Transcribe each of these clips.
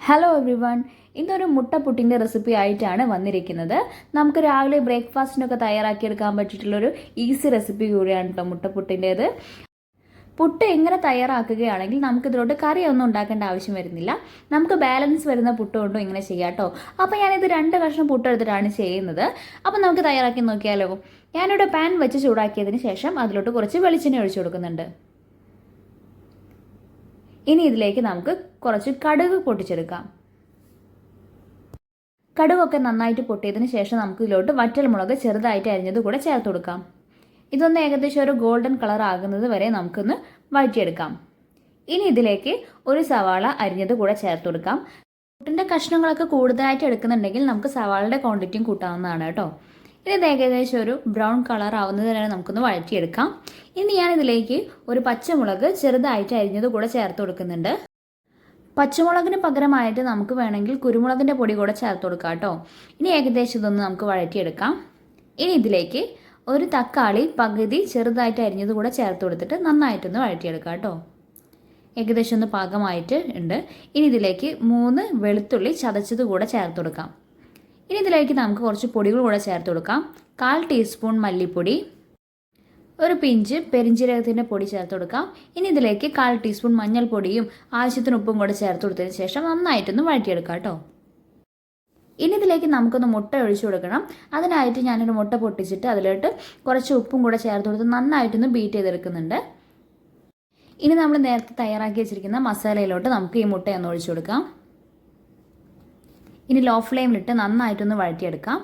Hello every one, ഇന്നൊരു മുട്ടപ്പുട്ടിൻ്റെ recipe ആയിട്ടാണ് വന്നിരിക്കുന്നത്. നമുക്ക് രാവിലെ ബ്രേക്ക്ഫാസ്റ്റിനൊക്കെ തയ്യാറാക്കിയെടുക്കാൻ പറ്റിയിട്ടുള്ളൊരു ഈസി റെസിപ്പി കൂടിയാണ് കേട്ടോ മുട്ടപ്പുട്ടിൻ്റേത്. പുട്ട് എങ്ങനെ തയ്യാറാക്കുകയാണെങ്കിൽ നമുക്കിതിലോട്ട് കറിയൊന്നും ഉണ്ടാക്കേണ്ട ആവശ്യം വരുന്നില്ല. നമുക്ക് ബാലൻസ് വരുന്ന പുട്ട് കൊണ്ടും ഇങ്ങനെ ചെയ്യാം കേട്ടോ. അപ്പോൾ ഞാനിത് 2 കഷ്ണം പുട്ട് എടുത്തിട്ടാണ് ചെയ്യുന്നത്. അപ്പോൾ നമുക്ക് തയ്യാറാക്കി നോക്കിയാലോ. ഞാനിവിടെ പാൻ വെച്ച് ചൂടാക്കിയതിന് ശേഷം അതിലോട്ട് കുറച്ച് വെളിച്ചെണ്ണ ഒഴിച്ചു കൊടുക്കുന്നുണ്ട്. ഇനി ഇതിലേക്ക് നമുക്ക് കുറച്ച് കടുക് പൊട്ടിച്ചെടുക്കാം. കടുകൊക്കെ നന്നായിട്ട് പൊട്ടിയതിന് ശേഷം നമുക്ക് ഇതിലോട്ട് വറ്റൽമുളക് ചെറുതായിട്ട് അരിഞ്ഞത് കൂടെ ചേർത്ത് കൊടുക്കാം. ഇതൊന്ന് ഏകദേശം ഒരു ഗോൾഡൻ കളർ ആകുന്നത് വരെ നമുക്കൊന്ന് വഴറ്റിയെടുക്കാം. ഇനി ഇതിലേക്ക് ഒരു സവാള അരിഞ്ഞത് കൂടെ ചേർത്ത് കൊടുക്കാം. പുട്ടിൻ്റെ കഷ്ണങ്ങളൊക്കെ കൂടുതലായിട്ട് എടുക്കുന്നുണ്ടെങ്കിൽ നമുക്ക് സവാളയുടെ ക്വാണ്ടിറ്റിയും കൂട്ടാവുന്നതാണ് കേട്ടോ. ഇത് ഏകദേശം ഒരു ബ്രൗൺ കളർ ആവുന്നത് വരെ നമുക്കൊന്ന് വഴറ്റിയെടുക്കാം. ഇനി ഞാനിതിലേക്ക് ഒരു പച്ചമുളക് ചെറുതായിട്ട് അരിഞ്ഞത് കൂടെ ചേർത്ത് കൊടുക്കുന്നുണ്ട്. പച്ചമുളകിന് പകരമായിട്ട് നമുക്ക് വേണമെങ്കിൽ കുരുമുളകിൻ്റെ പൊടി കൂടെ ചേർത്ത് കൊടുക്കാം കേട്ടോ. ഇനി ഏകദേശം ഇതൊന്ന് നമുക്ക് വഴറ്റിയെടുക്കാം. ഇനി ഇതിലേക്ക് ഒരു തക്കാളി പകുതി ചെറുതായിട്ട് അരിഞ്ഞത് കൂടെ ചേർത്ത് കൊടുത്തിട്ട് നന്നായിട്ടൊന്ന് വഴറ്റിയെടുക്കാം കേട്ടോ. ഏകദേശം ഒന്ന് പാകമായിട്ട് ഉണ്ട്. ഇനി ഇതിലേക്ക് 3 വെളുത്തുള്ളി ചതച്ചത് കൂടെ ചേർത്ത് കൊടുക്കാം. ഇനി ഇതിലേക്ക് നമുക്ക് കുറച്ച് പൊടികൾ കൂടെ ചേർത്ത് കൊടുക്കാം. 1/4 ടീസ്പൂൺ മല്ലിപ്പൊടി, ഒരു പിഞ്ച് പെരിഞ്ജീരകത്തിൻ്റെ പൊടി ചേർത്ത് കൊടുക്കാം. ഇനി ഇതിലേക്ക് 1/4 ടീസ്പൂൺ മഞ്ഞൾപ്പൊടിയും ആവശ്യത്തിന് ഉപ്പും കൂടെ ചേർത്ത് കൊടുത്തതിന് ശേഷം നന്നായിട്ടൊന്ന് വഴറ്റിയെടുക്കാം കേട്ടോ. ഇനി ഇതിലേക്ക് നമുക്കൊന്ന് മുട്ട ഒഴിച്ചു കൊടുക്കണം. അതിനായിട്ട് ഞാനൊരു മുട്ട പൊട്ടിച്ചിട്ട് അതിലോട്ട് കുറച്ച് ഉപ്പും കൂടെ ചേർത്ത് കൊടുത്ത് നന്നായിട്ടൊന്ന് ബീറ്റ് ചെയ്തെടുക്കുന്നുണ്ട്. ഇനി നമ്മൾ നേരത്തെ തയ്യാറാക്കി വെച്ചിരിക്കുന്ന മസാലയിലോട്ട് നമുക്ക് ഈ മുട്ടയൊന്ന് ഒഴിച്ചു കൊടുക്കാം. ഇനി ലോ ഫ്ലെയിമിലിട്ട് നന്നായിട്ടൊന്ന് വഴറ്റിയെടുക്കാം.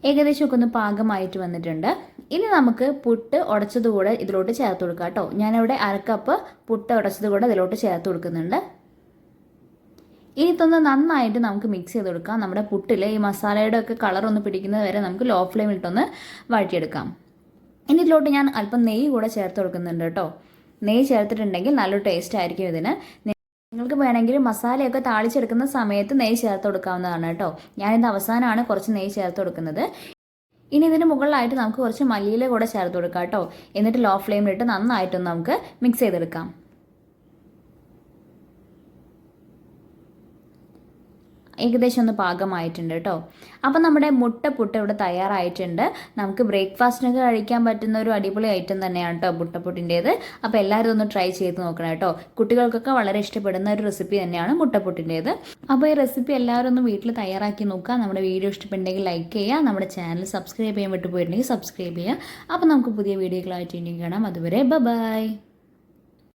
ഏകദേശം ഒക്കെ ഒന്ന് പാകമായിട്ട് വന്നിട്ടുണ്ട്. ഇനി നമുക്ക് പുട്ട് ഉടച്ചത് കൂടെ ഇതിലോട്ട് ചേർത്ത് കൊടുക്കാം കേട്ടോ. ഞാനിവിടെ 1/2 കപ്പ് പുട്ട് ഉടച്ചത് കൂടെ ഇതിലോട്ട് ചേർത്ത് കൊടുക്കുന്നുണ്ട്. ഇനി ഇതൊന്ന് നന്നായിട്ട് നമുക്ക് മിക്സ് ചെയ്ത് കൊടുക്കാം. നമ്മുടെ പുട്ടിൽ ഈ മസാലയുടെ ഒക്കെ കളർ ഒന്ന് പിടിക്കുന്നത് വരെ നമുക്ക് ലോ ഫ്ലെയിമിലിട്ടൊന്ന് വഴറ്റിയെടുക്കാം. ഇനി ഇതിലോട്ട് ഞാൻ അല്പം നെയ്യ് കൂടെ ചേർത്ത് കൊടുക്കുന്നുണ്ട് കേട്ടോ. നെയ്യ് ചേർത്തിട്ടുണ്ടെങ്കിൽ നല്ലൊരു ടേസ്റ്റ് ആയിരിക്കും ഇതിന്. നിങ്ങൾക്ക് വേണമെങ്കിൽ മസാലയൊക്കെ താളിച്ചെടുക്കുന്ന സമയത്ത് നെയ്യ് ചേർത്ത് കൊടുക്കാവുന്നതാണ് കേട്ടോ. ഞാനിത് അവസാനമാണ് കുറച്ച് നെയ്യ് ചേർത്ത് കൊടുക്കുന്നത്. ഇനി ഇതിന് മുകളിലായിട്ട് നമുക്ക് കുറച്ച് മല്ലിയില കൂടെ ചേർത്ത് കൊടുക്കാം കേട്ടോ. എന്നിട്ട് ലോ ഫ്ലെയിമിലിട്ട് നന്നായിട്ടൊന്ന് നമുക്ക് മിക്സ് ചെയ്തെടുക്കാം. ഏകദേശം ഒന്ന് പാകമായിട്ടുണ്ട് കേട്ടോ. അപ്പം നമ്മുടെ മുട്ടപ്പുട്ട് ഇവിടെ തയ്യാറായിട്ടുണ്ട്. നമുക്ക് ബ്രേക്ക്ഫാസ്റ്റിനൊക്കെ കഴിക്കാൻ പറ്റുന്ന ഒരു അടിപൊളി ഐറ്റം തന്നെയാണ് കേട്ടോ മുട്ടപ്പുട്ടിൻ്റേത്. അപ്പോൾ എല്ലാവരും ഒന്ന് ട്രൈ ചെയ്ത് നോക്കണം കേട്ടോ. കുട്ടികൾക്കൊക്കെ വളരെ ഇഷ്ടപ്പെടുന്ന ഒരു റെസിപ്പി തന്നെയാണ് മുട്ടപ്പുട്ടിൻ്റേത്. അപ്പോൾ ഈ റെസിപ്പി എല്ലാവരും ഒന്ന് വീട്ടിൽ തയ്യാറാക്കി നോക്കുക. നമ്മുടെ വീഡിയോ ഇഷ്ടപ്പെടുന്നെങ്കിൽ ലൈക്ക് ചെയ്യുക. നമ്മുടെ ചാനൽ സബ്സ്ക്രൈബ് ചെയ്യാൻ വിട്ടുപോയിട്ടുണ്ടെങ്കിൽ സബ്സ്ക്രൈബ് ചെയ്യുക. അപ്പോൾ നമുക്ക് പുതിയ വീഡിയോകളായിട്ട് ഇനി കാണാം. അതുവരെ ബൈ.